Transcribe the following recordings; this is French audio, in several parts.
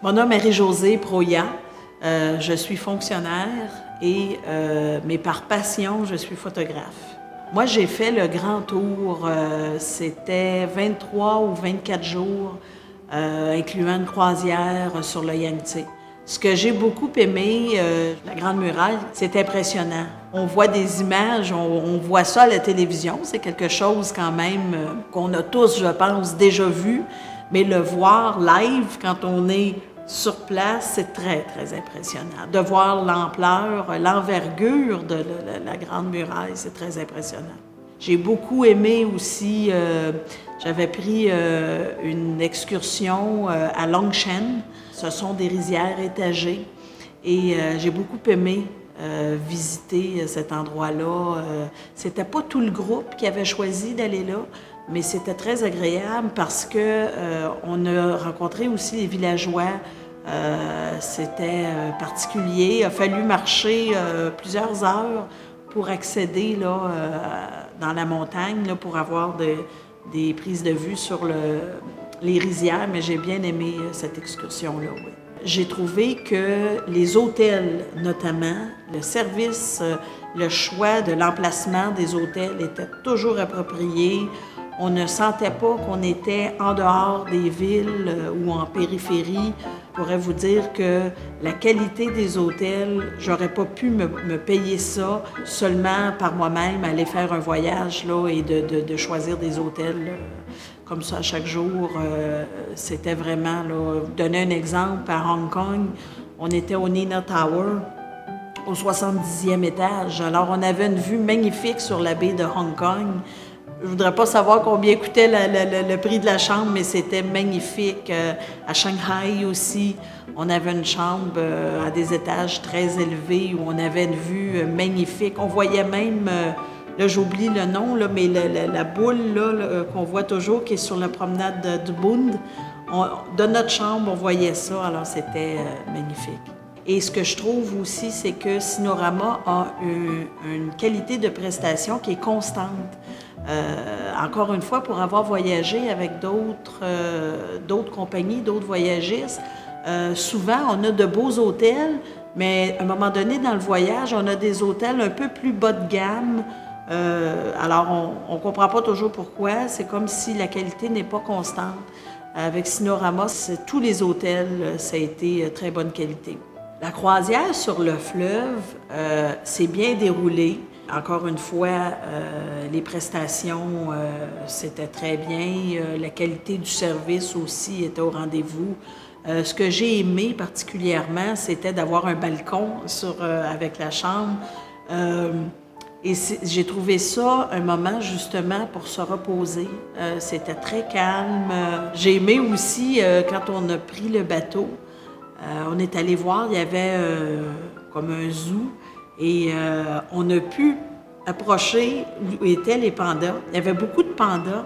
Mon nom est Marie-Josée Proya. Je suis fonctionnaire mais par passion, je suis photographe. Moi, j'ai fait le grand tour, c'était 23 ou 24 jours, incluant une croisière sur le Yangtze. Ce que j'ai beaucoup aimé, la Grande Muraille, c'est impressionnant. On voit des images, on voit ça à la télévision, c'est quelque chose quand même qu'on a tous, je pense, déjà vu, mais le voir live quand on est sur place, c'est très, très impressionnant. De voir l'ampleur, l'envergure de la Grande Muraille, c'est très impressionnant. J'ai beaucoup aimé aussi, j'avais pris une excursion à Longshan. Ce sont des rizières étagées et j'ai beaucoup aimé visiter cet endroit-là. C'était pas tout le groupe qui avait choisi d'aller là, mais c'était très agréable parce que on a rencontré aussi les villageois. C'était particulier. Il a fallu marcher plusieurs heures pour accéder là, dans la montagne, là, pour avoir des prises de vue sur les rizières, mais j'ai bien aimé cette excursion-là, oui. J'ai trouvé que les hôtels, notamment, le service, le choix de l'emplacement des hôtels était toujours approprié. On ne sentait pas qu'on était en dehors des villes ou en périphérie. Je pourrais vous dire que la qualité des hôtels, j'aurais pas pu me payer ça seulement par moi-même, aller faire un voyage là, et de choisir des hôtels comme ça chaque jour. C'était vraiment, là, donner un exemple, à Hong Kong, on était au Nina Tower, au 70e étage. Alors on avait une vue magnifique sur la baie de Hong Kong. Je ne voudrais pas savoir combien coûtait le prix de la chambre, mais c'était magnifique. À Shanghai aussi, on avait une chambre à des étages très élevés où on avait une vue magnifique. On voyait même, là j'oublie le nom, là, mais la boule là, qu'on voit toujours, qui est sur la promenade du Bund. De notre chambre, on voyait ça, alors c'était magnifique. Et ce que je trouve aussi, c'est que Cinorama a une qualité de prestation qui est constante. Encore une fois, pour avoir voyagé avec d'autres compagnies, d'autres voyagistes, souvent on a de beaux hôtels, mais à un moment donné dans le voyage, on a des hôtels un peu plus bas de gamme. Alors on ne comprend pas toujours pourquoi, c'est comme si la qualité n'est pas constante. Avec Cinorama, tous les hôtels, ça a été très bonne qualité. La croisière sur le fleuve s'est bien déroulée. Encore une fois, les prestations, c'était très bien. La qualité du service aussi était au rendez-vous. Ce que j'ai aimé particulièrement, c'était d'avoir un balcon avec la chambre. Et j'ai trouvé ça un moment justement pour se reposer. C'était très calme. J'ai aimé aussi quand on a pris le bateau. On est allé voir, il y avait comme un zoo et on a pu approcher où étaient les pandas. Il y avait beaucoup de pandas.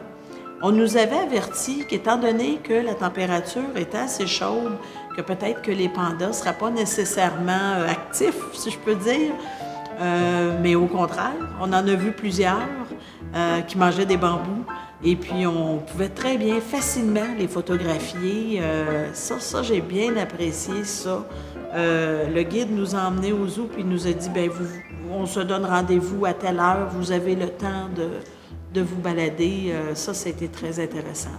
On nous avait averti qu'étant donné que la température était assez chaude, que peut-être que les pandas ne seraient pas nécessairement actifs, si je peux dire, mais au contraire, on en a vu plusieurs qui mangeaient des bambous. Et puis, on pouvait très bien, facilement les photographier. Ça j'ai bien apprécié ça. Le guide nous a emmenés au zoo puis nous a dit, bien, on se donne rendez-vous à telle heure, vous avez le temps de vous balader. Ça a été très intéressant.